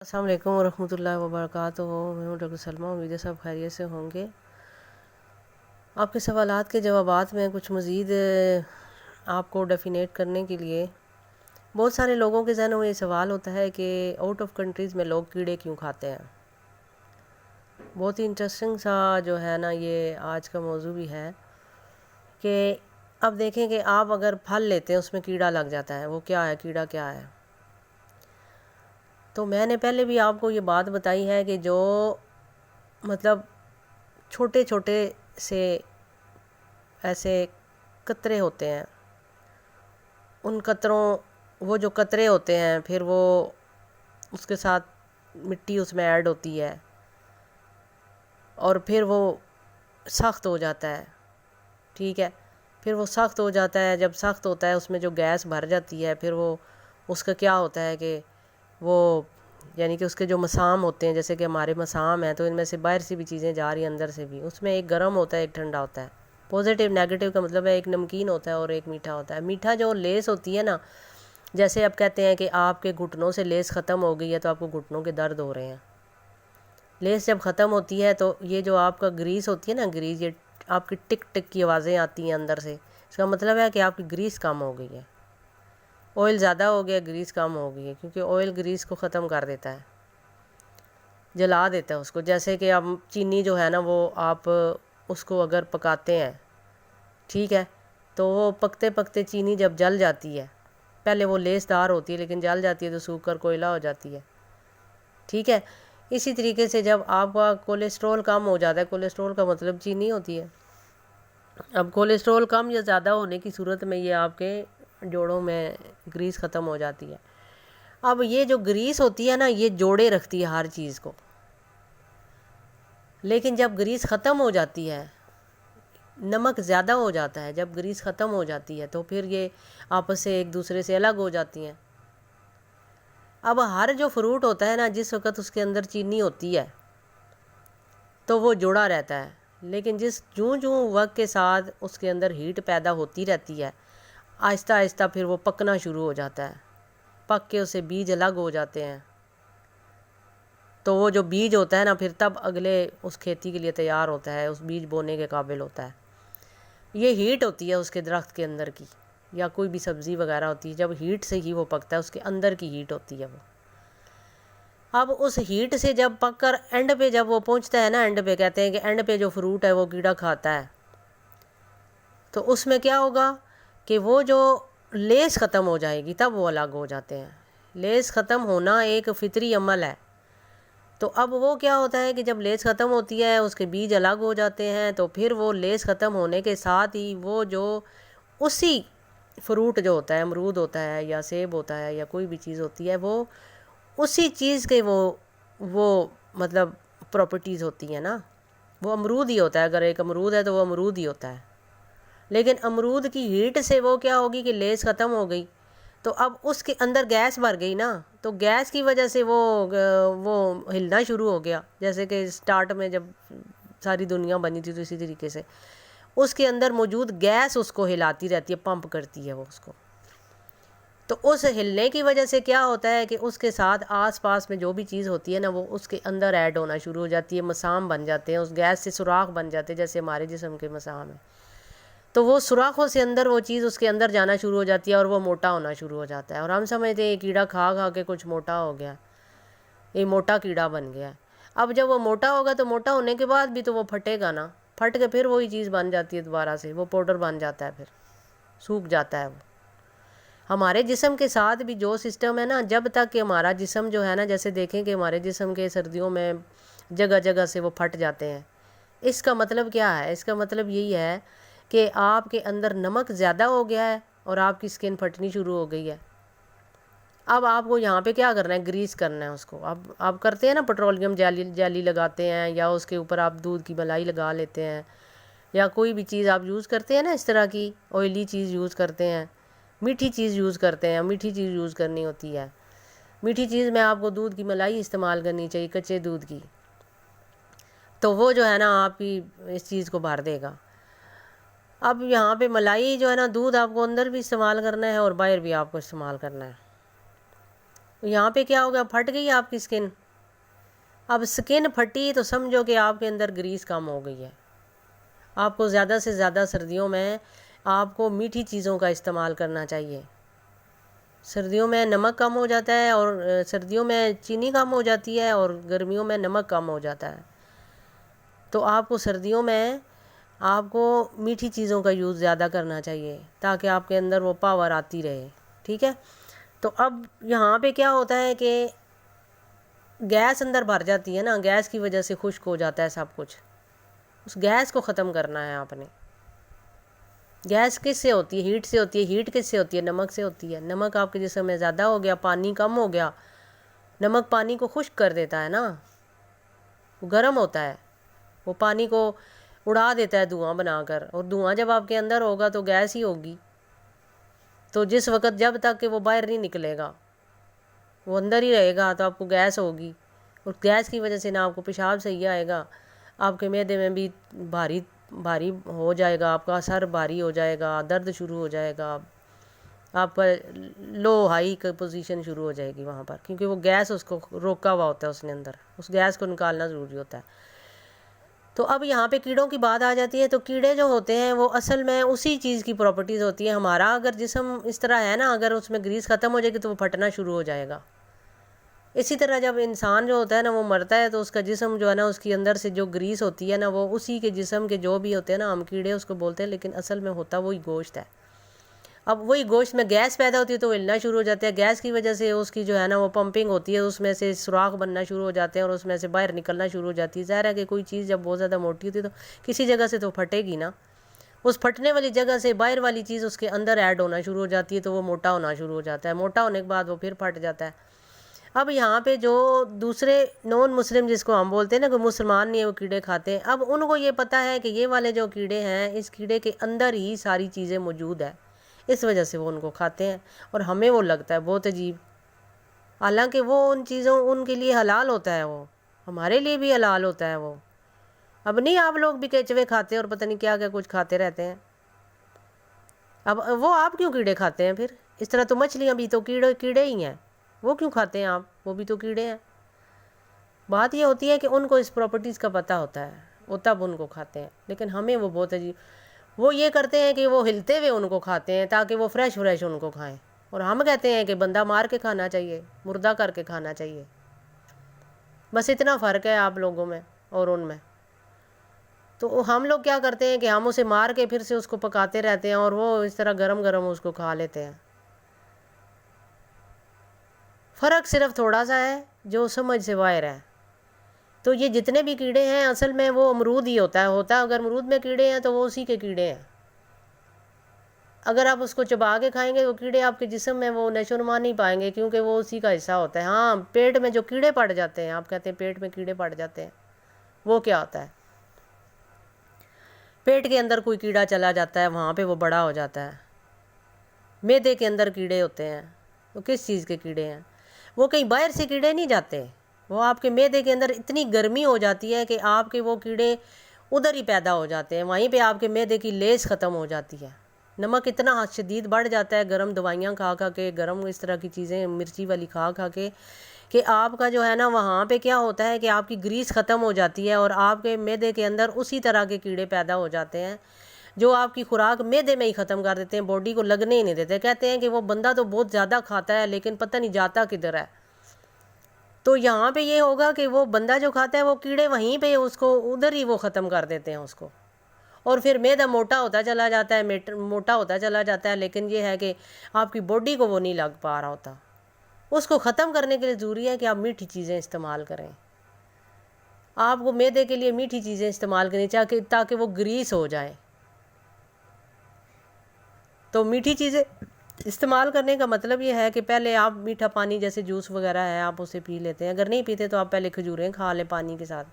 السلام علیکم ورحمۃ اللہ وبرکاتہ۔ میں ہوں ڈاکٹر سلمہ، امید ہے سب خیریت سے ہوں گے۔ آپ کے سوالات کے جوابات میں کچھ مزید آپ کو ڈیفینیٹ کرنے کے لیے بہت سارے لوگوں کے ذہنوں میں یہ سوال ہوتا ہے کہ آؤٹ آف کنٹریز میں لوگ کیڑے کیوں کھاتے ہیں۔ بہت ہی انٹرسٹنگ سا جو ہے نا یہ آج کا موضوع بھی ہے کہ اب دیکھیں کہ آپ اگر پھل لیتے ہیں اس میں کیڑا لگ جاتا ہے، وہ کیا ہے، کیڑا کیا ہے؟ تو میں نے پہلے بھی آپ کو یہ بات بتائی ہے کہ جو مطلب چھوٹے چھوٹے سے ایسے قطرے ہوتے ہیں، ان قطروں وہ جو قطرے ہوتے ہیں پھر وہ اس کے ساتھ مٹی اس میں ایڈ ہوتی ہے اور پھر وہ سخت ہو جاتا ہے، ٹھیک ہے، پھر وہ سخت ہو جاتا ہے۔ جب سخت ہوتا ہے اس میں جو گیس بھر جاتی ہے، پھر وہ اس کا کیا ہوتا ہے کہ وہ یعنی کہ اس کے جو مسام ہوتے ہیں، جیسے کہ ہمارے مسام ہیں تو ان میں سے باہر سے بھی چیزیں جا رہی ہیں، اندر سے بھی، اس میں ایک گرم ہوتا ہے ایک ٹھنڈا ہوتا ہے۔ پازیٹیو نیگیٹو کا مطلب ہے ایک نمکین ہوتا ہے اور ایک میٹھا ہوتا ہے۔ میٹھا جو لیس ہوتی ہے نا، جیسے اب کہتے ہیں کہ آپ کے گھٹنوں سے لیس ختم ہو گئی ہے تو آپ کو گھٹنوں کے درد ہو رہے ہیں۔ لیس جب ختم ہوتی ہے تو یہ جو آپ کا گریس ہوتی ہے نا، گریس، یہ آپ کی ٹک ٹک کی آوازیں آتی ہیں اندر سے، اس کا مطلب ہے کہ آپ کی گریس کم ہو گئی ہے، آئل زیادہ ہو گیا، گریس کم ہو گئی ہے، کیونکہ آئل گریس کو ختم کر دیتا ہے، جلا دیتا ہے اس کو۔ جیسے کہ اب چینی جو ہے نا وہ آپ اس کو اگر پکاتے ہیں، ٹھیک ہے، تو وہ پکتے پکتے چینی جب جل جاتی ہے، پہلے وہ لیس دار ہوتی ہے لیکن جل جاتی ہے تو سوکھ کر کوئلہ ہو جاتی ہے، ٹھیک ہے۔ اسی طریقے سے جب آپ کا کولیسٹرول کم ہو جاتا ہے، کولیسٹرول کا مطلب چینی ہوتی ہے، اب کولیسٹرول کم یا زیادہ ہونے کی صورت میں یہ آپ کے جوڑوں میں گریس ختم ہو جاتی ہے۔ اب یہ جو گریس ہوتی ہے نا یہ جوڑے رکھتی ہے ہر چیز کو، لیکن جب گریس ختم ہو جاتی ہے، نمک زیادہ ہو جاتا ہے، جب گریس ختم ہو جاتی ہے تو پھر یہ آپس سے ایک دوسرے سے الگ ہو جاتی ہیں۔ اب ہر جو فروٹ ہوتا ہے نا، جس وقت اس کے اندر چینی ہوتی ہے تو وہ جڑا رہتا ہے، لیکن جوں وقت کے ساتھ اس کے اندر ہیٹ پیدا ہوتی رہتی ہے، آہستہ آہستہ پھر وہ پکنا شروع ہو جاتا ہے، پک کے اسے بیج الگ ہو جاتے ہیں، تو وہ جو بیج ہوتا ہے نا پھر تب اگلے اس کھیتی کے لیے تیار ہوتا ہے، اس بیج بونے کے قابل ہوتا ہے۔ یہ ہیٹ ہوتی ہے اس کے درخت کے اندر کی، یا کوئی بھی سبزی وغیرہ ہوتی ہے، جب ہیٹ سے ہی وہ پکتا ہے، اس کے اندر کی ہیٹ ہوتی ہے وہ۔ اب اس ہیٹ سے جب پک کر اینڈ پہ جب وہ پہنچتا ہے نا، اینڈ پہ کہتے ہیں کہ اینڈ پہ جو فروٹ ہے وہ کیڑا کھاتا ہے، تو اس میں کیا ہوگا کہ وہ جو لیس ختم ہو جائے گی تب وہ الگ ہو جاتے ہیں۔ لیس ختم ہونا ایک فطری عمل ہے، تو اب وہ کیا ہوتا ہے کہ جب لیس ختم ہوتی ہے اس کے بیج الگ ہو جاتے ہیں، تو پھر وہ لیس ختم ہونے کے ساتھ ہی وہ جو اسی فروٹ جو ہوتا ہے، امرود ہوتا ہے یا سیب ہوتا ہے یا کوئی بھی چیز ہوتی ہے، وہ اسی چیز کے وہ مطلب پراپرٹیز ہوتی ہیں نا، وہ امرود ہی ہوتا ہے، اگر ایک امرود ہے تو وہ امرود ہی ہوتا ہے، لیکن امرود کی ہیٹ سے وہ کیا ہوگی کہ لیس ختم ہو گئی، تو اب اس کے اندر گیس بھر گئی نا، تو گیس کی وجہ سے وہ ہلنا شروع ہو گیا، جیسے کہ سٹارٹ میں جب ساری دنیا بنی تھی تو اسی طریقے سے اس کے اندر موجود گیس اس کو ہلاتی رہتی ہے، پمپ کرتی ہے وہ اس کو، تو اس ہلنے کی وجہ سے کیا ہوتا ہے کہ اس کے ساتھ آس پاس میں جو بھی چیز ہوتی ہے نا وہ اس کے اندر ایڈ ہونا شروع ہو جاتی ہے، مسام بن جاتے ہیں، اس گیس سے سوراخ بن جاتے ہیں، جیسے ہمارے جسم کے مسام ہیں، تو وہ سوراخوں سے اندر وہ چیز اس کے اندر جانا شروع ہو جاتی ہے اور وہ موٹا ہونا شروع ہو جاتا ہے، اور ہم سمجھتے ہیں یہ کیڑا کھا کھا کے کچھ موٹا ہو گیا، یہ موٹا کیڑا بن گیا۔ اب جب وہ موٹا ہوگا تو موٹا ہونے کے بعد بھی تو وہ پھٹے گا نا، پھٹ کے پھر وہی چیز بن جاتی ہے دوبارہ سے، وہ پاؤڈر بن جاتا ہے، پھر سوکھ جاتا ہے وہ۔ ہمارے جسم کے ساتھ بھی جو سسٹم ہے نا، جب تک کہ ہمارا جسم جو ہے نا، جیسے دیکھیں کہ ہمارے جسم کے سردیوں میں جگہ جگہ سے وہ پھٹ جاتے ہیں، اس کا مطلب کیا ہے؟ اس کا مطلب یہی ہے کہ آپ کے اندر نمک زیادہ ہو گیا ہے اور آپ کی سکن پھٹنی شروع ہو گئی ہے۔ اب آپ کو یہاں پہ کیا کرنا ہے؟ گریس کرنا ہے اس کو۔ اب آپ کرتے ہیں نا پٹرولیم جیلی لگاتے ہیں، یا اس کے اوپر آپ دودھ کی ملائی لگا لیتے ہیں، یا کوئی بھی چیز آپ یوز کرتے ہیں نا اس طرح کی آئلی چیز یوز کرتے ہیں، میٹھی چیز یوز کرتے ہیں، میٹھی چیز یوز کرنی ہوتی ہے، میٹھی چیز میں آپ کو دودھ کی ملائی استعمال کرنی چاہیے، کچے دودھ کی، تو وہ جو ہے نا آپ کی اس چیز کو بھر دے گا۔ اب یہاں پہ ملائی جو ہے نا، دودھ آپ کو اندر بھی استعمال کرنا ہے اور باہر بھی آپ کو استعمال کرنا ہے، یہاں پہ کیا ہوگا، پھٹ گئی آپ کی سکن. اب سکن پھٹی تو سمجھو کہ آپ کے اندر گریس کم ہو گئی ہے. آپ کو زیادہ سے زیادہ سردیوں میں آپ کو میٹھی چیزوں کا استعمال کرنا چاہیے. سردیوں میں نمک کم ہو جاتا ہے، اور سردیوں میں چینی کم ہو جاتی ہے، اور گرمیوں میں نمک کم ہو جاتا ہے. تو آپ کو سردیوں میں آپ کو میٹھی چیزوں کا یوز زیادہ کرنا چاہیے تاکہ آپ کے اندر وہ پاور آتی رہے. ٹھیک ہے. تو اب یہاں پہ کیا ہوتا ہے کہ گیس اندر بھر جاتی ہے نا، گیس کی وجہ سے خشک ہو جاتا ہے سب کچھ. اس گیس کو ختم کرنا ہے آپ نے. گیس کس سے ہوتی ہے؟ ہیٹ سے ہوتی ہے. ہیٹ کس سے ہوتی ہے؟ نمک سے ہوتی ہے. نمک آپ کے جسم میں زیادہ ہو گیا، پانی کم ہو گیا. نمک پانی کو خشک کر دیتا ہے نا، وہ گرم ہوتا ہے، وہ پانی کو اڑا دیتا ہے دھواں بنا کر. اور دھواں جب آپ کے اندر ہوگا تو گیس ہی ہوگی. تو جس وقت جب تک کہ وہ باہر نہیں نکلے گا، وہ اندر ہی رہے گا، تو آپ کو گیس ہوگی. اور گیس کی وجہ سے نہ آپ کو پیشاب صحیح آئے گا، آپ کے معدے میں بھی بھاری بھاری ہو جائے گا، آپ کا سر بھاری ہو جائے گا، درد شروع ہو جائے گا، آپ کا لو ہائی کا پوزیشن شروع ہو جائے گی وہاں پر، کیونکہ وہ گیس اس کو روکا ہوا ہوتا ہے اس نے اندر. اس گیس کو نکالنا ضروری ہوتا ہے. تو اب یہاں پہ کیڑوں کی بات آ جاتی ہے. تو کیڑے جو ہوتے ہیں وہ اصل میں اسی چیز کی پراپرٹیز ہوتی ہیں. ہمارا اگر جسم اس طرح ہے نا، اگر اس میں گریس ختم ہو جائے گی تو وہ پھٹنا شروع ہو جائے گا. اسی طرح جب انسان جو ہوتا ہے نا وہ مرتا ہے تو اس کا جسم جو ہے نا، اس کی اندر سے جو گریس ہوتی ہے نا، وہ اسی کے جسم کے جو بھی ہوتے ہیں نا، ہم کیڑے اس کو بولتے ہیں، لیکن اصل میں ہوتا وہی گوشت ہے. اب وہی گوشت میں گیس پیدا ہوتی ہے تو وہ ہلنا شروع ہو جاتا ہے. گیس کی وجہ سے اس کی جو ہے نا وہ پمپنگ ہوتی ہے، اس میں سے سوراخ بننا شروع ہو جاتے ہیں اور اس میں سے باہر نکلنا شروع ہو جاتی ہے. ظاہر ہے کہ کوئی چیز جب بہت زیادہ موٹی ہوتی ہے تو کسی جگہ سے تو پھٹے گی نا. اس پھٹنے والی جگہ سے باہر والی چیز اس کے اندر ایڈ ہونا شروع ہو جاتی ہے تو وہ موٹا ہونا شروع ہو جاتا ہے. موٹا ہونے کے بعد وہ پھر پھٹ جاتا ہے. اب یہاں پہ جو دوسرے نان مسلم جس کو ہم بولتے ہیں نا، کہ مسلمان نہیں ہے وہ کیڑے کھاتے ہیں، اب ان کو یہ پتہ ہے کہ یہ والے جو کیڑے ہیں، اس کیڑے کے اندر ہی ساری چیزیں موجود ہیں، اس وجہ سے وہ ان کو کھاتے ہیں. اور ہمیں وہ لگتا ہے بہت عجیب، حالانکہ وہ ان چیزوں ان کے لیے حلال ہوتا ہے، وہ ہمارے لیے بھی حلال ہوتا ہے. وہ اب نہیں آپ لوگ بھی کیچوے کھاتے ہیں اور پتہ نہیں کیا کیا کچھ کھاتے رہتے ہیں. اب وہ آپ کیوں کیڑے کھاتے ہیں پھر؟ اس طرح تو مچھلیاں بھی تو کیڑے ہی ہیں، وہ کیوں کھاتے ہیں آپ؟ وہ بھی تو کیڑے ہیں. بات یہ ہوتی ہے کہ ان کو اس پراپرٹیز کا پتہ ہوتا ہے، وہ تب ان کو کھاتے ہیں. لیکن ہمیں وہ بہت عجیب، وہ یہ کرتے ہیں کہ وہ ہلتے ہوئے ان کو کھاتے ہیں تاکہ وہ فریش ان کو کھائیں. اور ہم کہتے ہیں کہ بندہ مار کے کھانا چاہیے، مردہ کر کے کھانا چاہیے. بس اتنا فرق ہے آپ لوگوں میں اور ان میں. تو ہم لوگ کیا کرتے ہیں کہ ہم اسے مار کے پھر سے اس کو پکاتے رہتے ہیں اور وہ اس طرح گرم گرم اس کو کھا لیتے ہیں. فرق صرف تھوڑا سا ہے جو سمجھ سے باہر ہے. تو یہ جتنے بھی کیڑے ہیں اصل میں وہ امرود ہی ہوتا ہے اگر امرود میں کیڑے ہیں تو وہ اسی کے کیڑے ہیں. اگر آپ اس کو چبا کے کھائیں گے وہ کیڑے آپ کے جسم میں وہ نشو و نما نہیں پائیں گے، کیونکہ وہ اسی کا حصہ ہوتا ہے. ہاں، پیٹ میں جو کیڑے پڑ جاتے ہیں، آپ کہتے ہیں پیٹ میں کیڑے پڑ جاتے ہیں، وہ کیا ہوتا ہے؟ پیٹ کے اندر کوئی کیڑا چلا جاتا ہے، وہاں پہ وہ بڑا ہو جاتا ہے. معدے کے اندر کیڑے ہوتے ہیں، وہ کس چیز کے کیڑے ہیں؟ وہ کہیں باہر سے کیڑے نہیں جاتے، وہ آپ کے معدے کے اندر اتنی گرمی ہو جاتی ہے کہ آپ کے وہ کیڑے ادھر ہی پیدا ہو جاتے ہیں، وہیں پہ آپ کے معدے کی لیس ختم ہو جاتی ہے. نمک اتنا شدید بڑھ جاتا ہے گرم دوائیاں کھا کھا کے، گرم اس طرح کی چیزیں مرچی والی کھا کھا کے، کہ آپ کا جو ہے نا وہاں پہ کیا ہوتا ہے کہ آپ کی گریس ختم ہو جاتی ہے اور آپ کے معدے کے اندر اسی طرح کے کیڑے پیدا ہو جاتے ہیں جو آپ کی خوراک معدے میں ہی ختم کر دیتے ہیں، باڈی کو لگنے ہی نہیں دیتے. کہتے ہیں کہ وہ بندہ تو بہت زیادہ کھاتا ہے لیکن پتہ نہیں جاتا کدھر ہے. تو یہاں پہ یہ ہوگا کہ وہ بندہ جو کھاتا ہے وہ کیڑے وہیں پہ اس کو ادھر ہی وہ ختم کر دیتے ہیں اس کو، اور پھر معدہ موٹا ہوتا چلا جاتا ہے، موٹا ہوتا چلا جاتا ہے. لیکن یہ ہے کہ آپ کی باڈی کو وہ نہیں لگ پا رہا ہوتا. اس کو ختم کرنے کے لیے ضروری ہے کہ آپ میٹھی چیزیں استعمال کریں. آپ کو معدے کے لیے میٹھی چیزیں استعمال کرنی چاہیے تاکہ وہ گریس ہو جائے. تو میٹھی چیزیں استعمال کرنے کا مطلب یہ ہے کہ پہلے آپ میٹھا پانی جیسے جوس وغیرہ ہے آپ اسے پی لیتے ہیں. اگر نہیں پیتے تو آپ پہلے کھجوریں کھا لیں پانی کے ساتھ.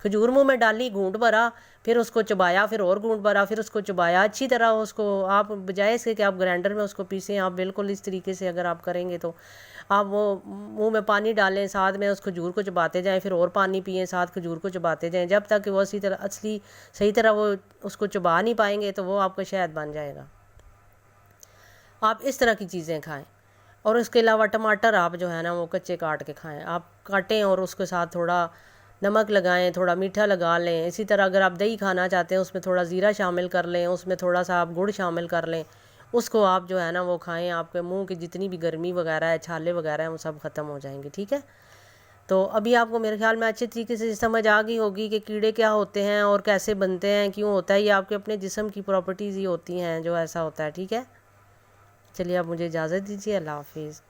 کھجور منہ میں ڈالی، گھونٹ بھرا، پھر اس کو چبایا، پھر اور گھونٹ بھرا، پھر اس کو چبایا اچھی طرح. اس کو آپ بجائے اس کے کہ آپ گرینڈر میں اس کو پیسیں، آپ بالکل اس طریقے سے اگر آپ کریں گے تو آپ وہ منہ میں پانی ڈالیں، ساتھ میں اس کھجور کو چباتے جائیں، پھر اور پانی پئیں، ساتھ کھجور کو چباتے جائیں، جب تک کہ وہ صحیح طرح وہ اس کو چبا نہیں پائیں گے تو وہ آپ کا شہد بن جائے گا. آپ اس طرح کی چیزیں کھائیں. اور اس کے علاوہ ٹماٹر آپ جو ہے نا وہ کچے کاٹ کے کھائیں، آپ کاٹیں اور اس کے ساتھ تھوڑا نمک لگائیں، تھوڑا میٹھا لگا لیں۔ اسی طرح اگر آپ دہی کھانا چاہتے ہیں اس میں تھوڑا زیرہ شامل کر لیں، اس میں تھوڑا سا آپ گڑ شامل کر لیں، اس کو آپ جو ہے نا وہ کھائیں، آپ کے منہ کی جتنی بھی گرمی وغیرہ ہے، چھالے وغیرہ ہیں، وہ سب ختم ہو جائیں گے، ٹھیک ہے؟ تو ابھی آپ کو میرے خیال میں اچھے طریقے سے سمجھ آ گئی ہوگی کہ کیڑے کیا ہوتے ہیں اور کیسے بنتے ہیں، کیوں ہوتا ہے، یہ آپ کے اپنے جسم کی پراپرٹیز ہی ہوتی ہیں جو ایسا ہوتا ہے، ٹھیک ہے؟ چلیے اب مجھے اجازت دیجیے، اللہ حافظ۔